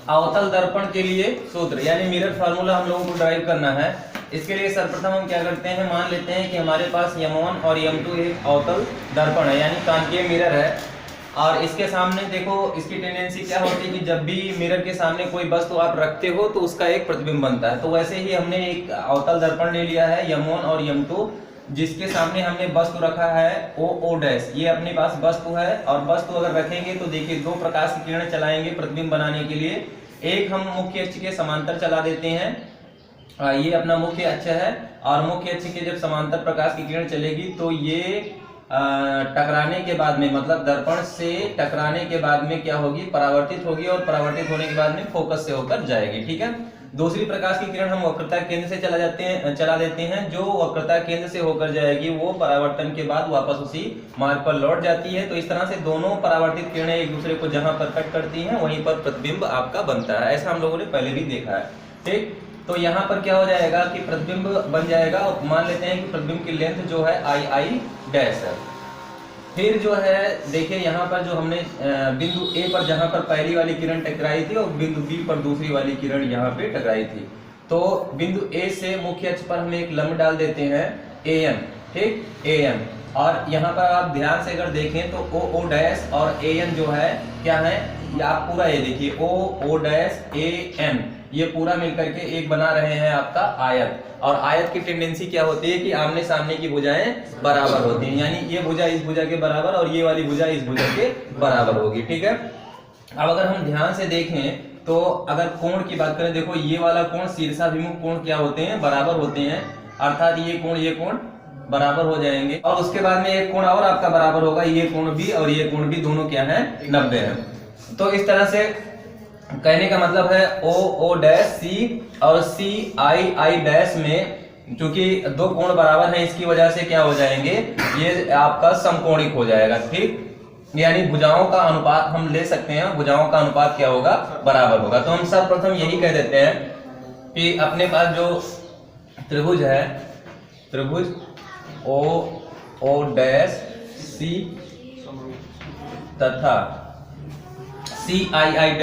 अवतल दर्पण के लिए सूत्र यानी मिरर फार्मूला हम लोगों को ड्राइव करना है। इसके लिए सर्वप्रथम हम क्या करते हैं, मान लेते हैं कि हमारे पास M1 और M2 एक अवतल दर्पण है यानी कांकेय मिरर है। और इसके सामने देखो इसकी टेंडेंसी क्या होती है कि जब भी मिरर के सामने कोई वस्तु आप रखते हो तो उसका एक प्रतिबिंब बनता है। तो वैसे ही हमने एक अवतल दर्पण ले लिया है M1 और M2, जिसके सामने हमने वस्तु रखा है O डैश। ये अपने पास वस्तु है और वस्तु अगर रखेंगे तो देखिए दो प्रकाश की किरणें चलाएंगे प्रतिबिंब बनाने के लिए। एक हम मुख्य अक्ष के समांतर चला देते हैं, ये अपना मुख्य अक्ष है, और मुख्य अक्ष के जब समांतर प्रकाश की किरण चलेगी तो ये टकराने के बाद में, मतलब दर्पण से टकराने के बाद में क्या होगी, परावर्तित होगी, और परावर्तित होने के बाद में फोकस से होकर जाएगी। ठीक है। दूसरी प्रकाश की किरण हम वक्रता केंद्र से चला देते हैं। जो वक्रता केंद्र से होकर जाएगी वो परावर्तन के बाद वापस उसी मार्ग पर लौट जाती है। तो इस तरह से दोनों परावर्तित किरणें एक दूसरे को जहां पर कट करती हैं वहीं पर प्रतिबिंब आपका बनता है। ऐसा हम लोगों ने पहले भी देखा है। ठीक, तो यहाँ पर क्या हो जाएगा कि प्रतिबिंब बन जाएगा, और मान लेते हैं कि प्रतिबिंब की लेंथ जो है आई डैश है। फिर जो है देखिए यहाँ पर जो हमने बिंदु ए पर जहाँ पर पहली वाली किरण टकराई थी और बिंदु बी पर दूसरी वाली किरण यहाँ पे टकराई थी, तो बिंदु ए से मुख्य अक्ष पर हम एक लंब डाल देते हैं AN। ठीक, AN। और यहाँ पर आप ध्यान से अगर देखें तो O डैश और AN जो है क्या है, ये आप पूरा ये देखिए O डैश AN ये पूरा मिलकर के एक बना रहे हैं आपका आयत। और आयत की टेंडेंसी क्या होती है कि आमने सामने की भुजाएं बराबर होती हैं, यानी ये भुजा इस भुजा के बराबर और ये वाली भुजा इस भुजा के बराबर होगी। ठीक है। अब अगर हम ध्यान से देखें तो अगर कोण की बात करें, देखो ये वाला कोण शीर्षाभिमुख कोण क्या होते हैं, बराबर होते हैं, अर्थात ये कोण बराबर हो जाएंगे। और उसके बाद में एक कोण और आपका बराबर होगा, ये कोण भी और ये कोण भी दोनों क्या है, 90 है। तो इस तरह से कहने का मतलब है O डैश C और CI डैश में चूंकि दो कोण बराबर हैं इसकी वजह से क्या हो जाएंगे, ये आपका समकोणिक हो जाएगा। ठीक, यानी भुजाओं का अनुपात हम ले सकते हैं, भुजाओं का अनुपात क्या होगा, बराबर होगा। तो हम सर्वप्रथम यही कह देते हैं कि अपने पास जो त्रिभुज है, त्रिभुज O डैश C तथा CI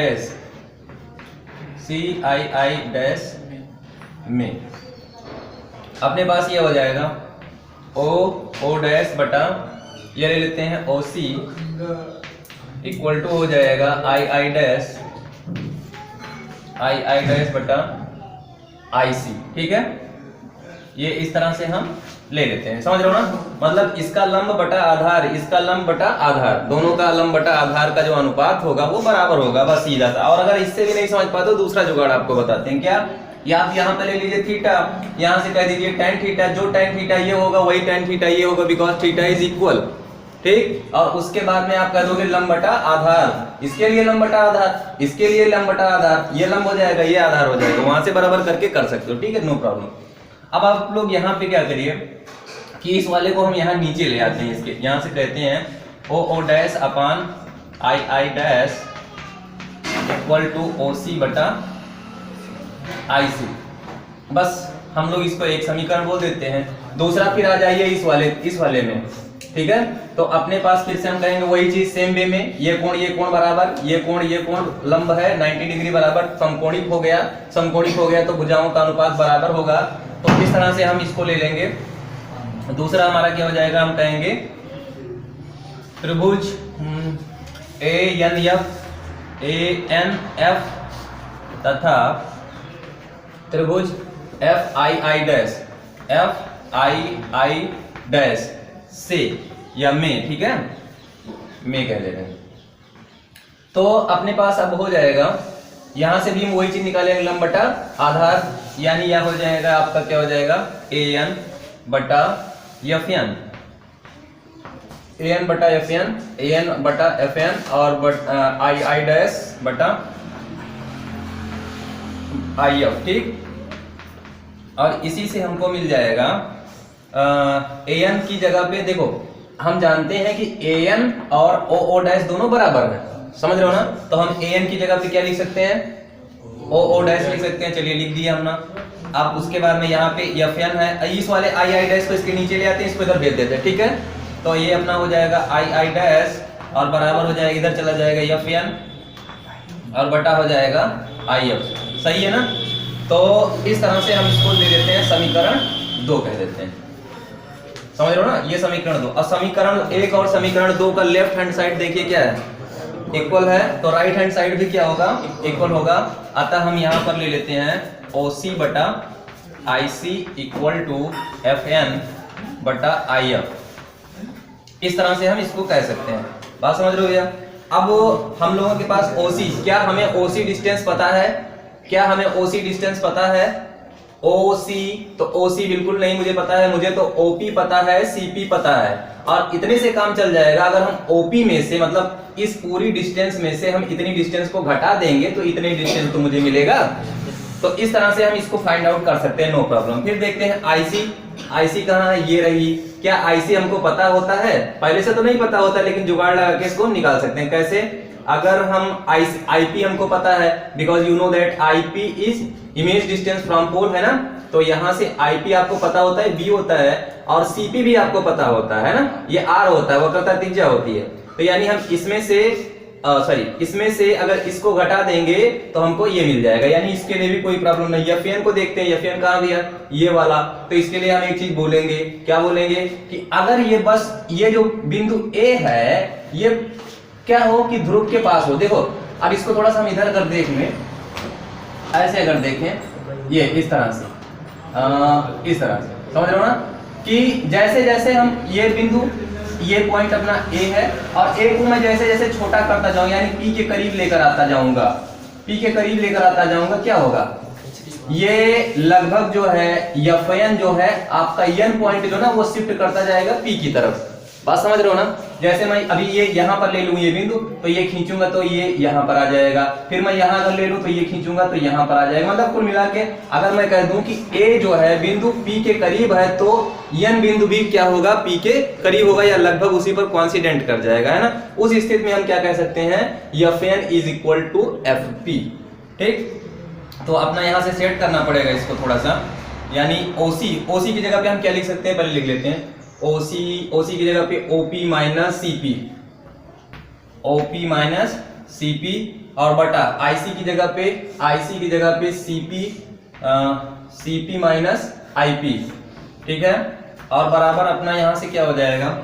डैश में अपने पास ये हो जाएगा O डैश बटा ये ले लेते हैं OC इक्वल टू हो जाएगा I डैश बटा IC। ठीक है, ये इस तरह से हम ले लेते हैं, समझ रहे हो ना। मतलब इसका लंब बटा आधार, इसका लंब बटा आधार, दोनों का लंब बटा आधार का जो अनुपात होगा वो बराबर होगा, बस सीधा सा। और अगर इससे भी नहीं समझ पाते तो दूसरा जुगाड़ आपको बताते हैं। क्या, या आप यहाँ पे ले लीजिए थीटा, यहाँ से कह दीजिए tan थीटा, जो tan थीटा ये होगा वही tan थीटा ये होगा, बिकॉज थीटा इज इक्वल। ठीक, और उसके बाद में आप कह दोगे लंब बटा आधार, इसके लिए लंब बटा आधार, इसके लिए लंब बटा आधार, ये लंब हो जाएगा ये आधार हो जाएगा, वहां से बराबर करके कर सकते हो। ठीक है, नो प्रॉब्लम। अब आप लोग यहाँ पे क्या करिए कि इस वाले को हम यहाँ नीचे ले आते हैं, इसके यहाँ से कहते हैं O डैश अपान I dash equal to OC बटा IC। बस हम लोग इसको एक समीकरण बोल देते हैं। दूसरा फिर आ जाइए इस वाले में। ठीक है, तो अपने पास फिर से हम कहेंगे वही चीज सेम वे में, ये कोण बराबर, ये कोण लंब है 90 डिग्री बराबर, समकोणिक हो गया तो भुजाओं का अनुपात बराबर होगा। तो इस तरह से हम इसको ले लेंगे। दूसरा हमारा क्या हो जाएगा, हम कहेंगे त्रिभुज ANF तथा त्रिभुज FII डैश से या में। ठीक है, में कह ले रहे हैं। तो अपने पास अब हो जाएगा, यहां से भी हम वही चीज निकालेंगे, लंब बटा आधार, यानी यह हो जाएगा आपका क्या हो जाएगा AN बटा FN, AN बटा FN और I डैश बटा IF। ठीक, और इसी से हमको मिल जाएगा AN की जगह पे देखो हम जानते हैं कि AN और O डैश दोनों बराबर है, समझ रहे हो ना। तो हम AN की जगह पे क्या लिख सकते हैं, O डैश लिख सकते हैं। चलिए लिख दिया हमने। अब उसके बाद में यहाँ पे FN है, इस वाले I डैश को इसके नीचे ले आते हैं, इसको इधर भेज देते हैं। ठीक है, तो ये अपना हो जाएगा I डैश और बराबर हो जाएगा, इधर चला जाएगा FN और बटा हो जाएगा IF। सही है ना? तो इस तरह से हम इसको दे देते हैं समीकरण 2 कह देते हैं। समझ रहे हो ना? ये समीकरण 2। अब समीकरण 1 और समीकरण 2 का लेफ्ट हैंड साइड देखिए क्या है, इक्वल है, तो राइट हैंड साइड भी क्या होगा, इक्वल होगा। अतः हम यहां पर ले लेते हैं OC बटा IC इक्वल टू FN बटा IF। इस तरह से हम इसको कह सकते हैं। बात समझ रहे हो भैया? अब हम लोगों के पास OC, क्या हमें OC डिस्टेंस पता है? क्या हमें OC डिस्टेंस पता है? OC, तो OC बिल्कुल नहीं मुझे पता है, मुझे तो OP पता है, CP पता है, और इतने से काम चल जाएगा। अगर हम OP में से, मतलब इस पूरी डिस्टेंस में से हम इतनी डिस्टेंस को घटा देंगे तो इतनी डिस्टेंस तो मुझे मिलेगा। तो इस तरह से हम इसको फाइंड आउट कर सकते हैं, नो प्रॉब्लम। फिर देखते हैं IC कहाँ है, ये रही। क्या IC हमको पता होता है? पहले से तो नहीं पता होता, लेकिन जुगाड़ लगा के इसको निकाल सकते हैं। कैसे? अगर हम IP हमको पता है, because you know that IP is image distance from pole, है ना? तो यहां से IP आपको पता होता है, B होता है, और CP भी आपको पता होता है ना, ये R होता है, वक्रता त्रिज्या होती है। तो यानी हम इसमें से अगर इसको घटा देंगे तो हमको ये मिल जाएगा, यानी इसके लिए भी कोई प्रॉब्लम नहीं। FN को देखते हैं, FN कहां दिया, ये वाला। तो इसके लिए हम एक चीज बोलेंगे, क्या बोलेंगे कि अगर ये बस ये जो बिंदु A है, ये क्या हो कि ध्रुव के पास हो। देखो अब इसको थोड़ा सा हम इधर अगर देख लें, ऐसे अगर देखें, ये इस तरह से, इस तरह से, समझ रहे हो ना, कि जैसे जैसे हम ये बिंदु, ये पॉइंट अपना A है, और A को मैं जैसे जैसे छोटा करता जाऊंगा, यानी P के करीब लेकर आता जाऊंगा, P के करीब लेकर आता जाऊंगा, क्या होगा, ये लगभग जो है FN जो है आपका N पॉइंट जो ना वो शिफ्ट करता जाएगा P की तरफ। बात समझ रहे हो ना? जैसे मैं अभी ये यहां पर ले लूं ये बिंदु, तो ये खींचूंगा तो ये यहां पर आ जाएगा, फिर मैं यहां अगर ले लूं तो ये खींचूंगा तो यहां पर आ जाएगा। मतलब कुल मिला के अगर मैं कह दूं कि A जो है बिंदु P के करीब है, तो N बिंदु भी क्या होगा, P के करीब होगा, या लगभग उसी पर कोइंसिडेंट कर जाएगा, है ना? उस स्थिति में हम क्या कह सकते हैं, FN is equal to FP। ठीक, तो अपना यहां से सेट करना पड़ेगा इसको थोड़ा सा, यानी OC की जगह पे हम क्या लिख सकते हैं, पहले लिख लेते हैं। OC की जगह पे OP माइनस CP, और बटा IC की जगह पे CP माइनस IP। ठीक है, और बराबर अपना यहां से क्या हो जाएगा,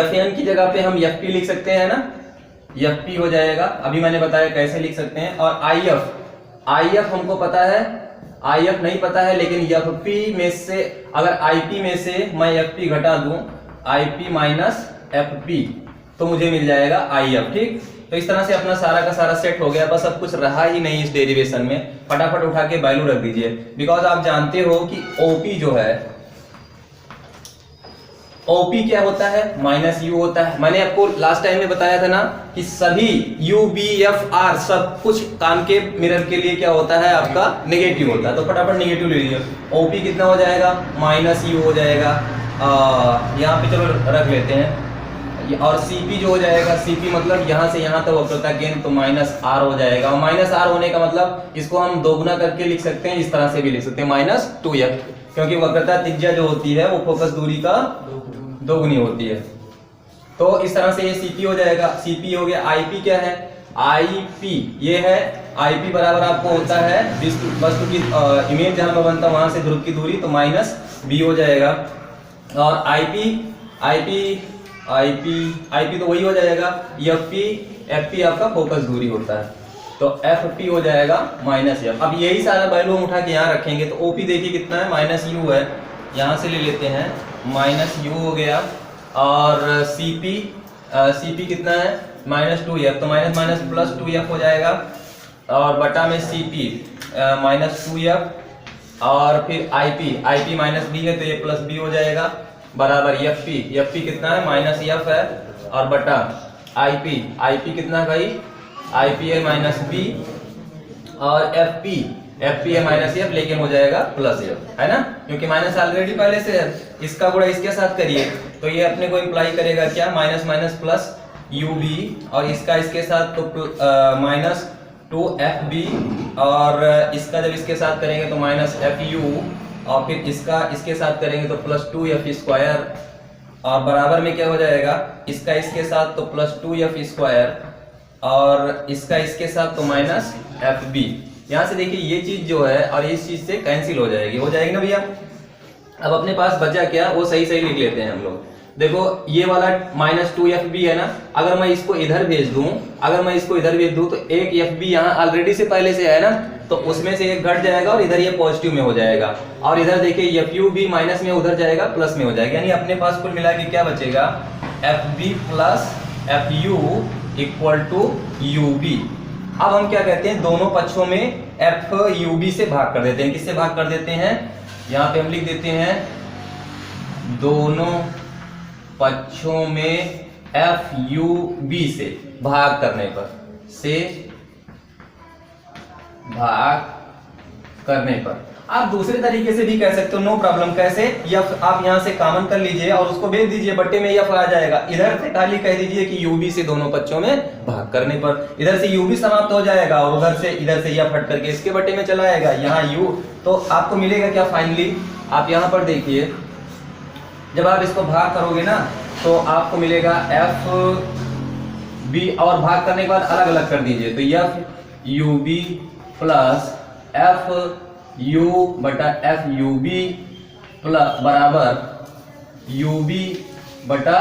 FN की जगह पे हम FP लिख सकते हैं ना, FP हो जाएगा। अभी मैंने बताया कैसे लिख सकते हैं। और IF हमको पता है, IF नहीं पता है, लेकिन FP में से अगर IP में से मैं FP घटा दूं, IP माइनस FP, तो मुझे मिल जाएगा IF। ठीक, तो इस तरह से अपना सारा का सारा सेट हो गया। बस अब कुछ रहा ही नहीं इस डेरिवेशन में, फटाफट उठा के वैल्यू रख दीजिए। बिकॉज आप जानते हो कि OP जो है, OP क्या होता है, माइनस U होता है। मैंने आपको लास्ट टाइम में बताया था ना कि सभी U, B, F, R सब कुछ काम के मिरर के लिए क्या होता है, आपका नेगेटिव होता है। तो फटाफट नेगेटिव ले लीजिए। OP कितना हो जाएगा, माइनस U हो जाएगा, यहाँ पे चलो रख लेते हैं। और CP जो हो जाएगा, CP मतलब यहाँ से यहाँ तक वक्रता केंद्र, तो माइनस R हो जाएगा। और माइनस R होने का मतलब इसको हम दोगुना करके लिख सकते हैं, इस तरह से भी लिख सकते हैं, माइनस 2F, क्योंकि वक्रता त्रिज्या जो होती है वो फोकस दूरी का दोगुनी होती है। तो इस तरह से ये CP हो जाएगा। CP हो गया। IP क्या है, IP ये है, IP बराबर आपको होता है वस्तु की इमेज जहां पर बनता है वहां से ध्रुव की दूरी, तो माइनस B हो जाएगा। और IP तो वही हो जाएगा, FP आपका फोकस दूरी होता है, तो FP हो जाएगा माइनस F। अब यही सारा वैल्यू हम उठा के यहाँ रखेंगे, तो OP देखिए कितना है, माइनस U है, यहाँ से ले लेते हैं, माइनस U हो गया। और CP कितना है, माइनस 2F, तो माइनस माइनस प्लस 2F हो जाएगा। और बटा में CP माइनस 2F, और फिर IP माइनस B है, तो ये प्लस B हो जाएगा, बराबर FP कितना है, माइनस F है, और बटा IP कितना है भाई, IP है माइनस B, और FP है माइनस F, लेकिन हो जाएगा प्लस F, है ना, क्योंकि माइनस ऑलरेडी पहले से है। इसका गुणा इसके साथ करिए तो ये अपने को इंप्लाई करेगा क्या, माइनस माइनस प्लस UB, और इसका इसके साथ तो माइनस 2FB, और इसका जब इसके साथ करेंगे तो माइनस FU, और फिर इसका इसके साथ करेंगे तो प्लस 2F स्क्वायर, और बराबर में क्या हो जाएगा, इसका इसके साथ तो प्लस 2F स्क्वायर, और इसका इसके साथ तो माइनस एफ बी। यहाँ से देखिए ये चीज जो है और इस चीज से कैंसिल हो जाएगी ना भैया। अब अपने पास बचा क्या, वो सही सही लिख लेते हैं हम लोग। देखो ये वाला माइनस 2FB है ना, अगर मैं इसको इधर भेज दूं तो एक FB यहाँ ऑलरेडी से पहले से है ना, तो उसमें से एक घट जाएगा और इधर ये पॉजिटिव में हो जाएगा। और इधर देखिए FU भी माइनस में उधर जाएगा प्लस में हो जाएगा, यानी अपने पास कुल मिला के क्या बचेगा, FB plus FU equal to UB। अब हम क्या कहते हैं, दोनों पक्षों में FUB से भाग कर देते हैं। किससे भाग कर देते हैं, यहाँ पे हम लिख देते हैं दोनों पक्षों में FUB से भाग करने पर, आप दूसरे तरीके से भी कह सकते हो, नो प्रॉब्लम। कैसे, यफ आप यहां से कॉमन कर लीजिए और उसको भेज दीजिए, बट्टे में यफ आ जाएगा। इधर से खाली कह दीजिए कि UB से दोनों पक्षों में भाग करने पर, इधर से UB समाप्त हो जाएगा और उधर से इधर से यफ हट करके इसके बट्टे में चला आएगा, यहाँ U। तो आपको मिलेगा क्या फाइनली, आप यहाँ पर देखिए, जब आप इसको भाग करोगे ना तो आपको मिलेगा FB, और भाग करने के बाद अलग अलग कर दीजिए, तो FUB प्लस FU बटा FUB प्लस बराबर UB बटा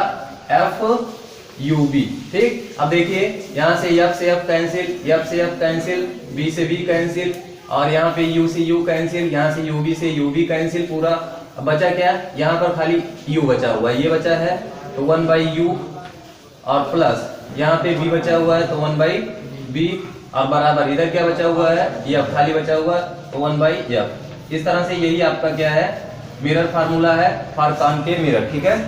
FUB। ठीक, अब देखिए यहाँ से F से F कैंसिल, F से F कैंसिल, B से B कैंसिल, और यहाँ पे U से U कैंसिल, यहाँ से UB से UB कैंसिल पूरा। अब बचा क्या, यहाँ पर खाली U बचा हुआ है, ये बचा है तो 1/U, और प्लस यहाँ पे B बचा हुआ है तो 1/B, और बराबर इधर क्या बचा हुआ है, F खाली बचा हुआ है तो 1/F। इस तरह से यही आपका क्या है, मिरर फार्मूला है फॉर कॉनकेव मिरर। ठीक है।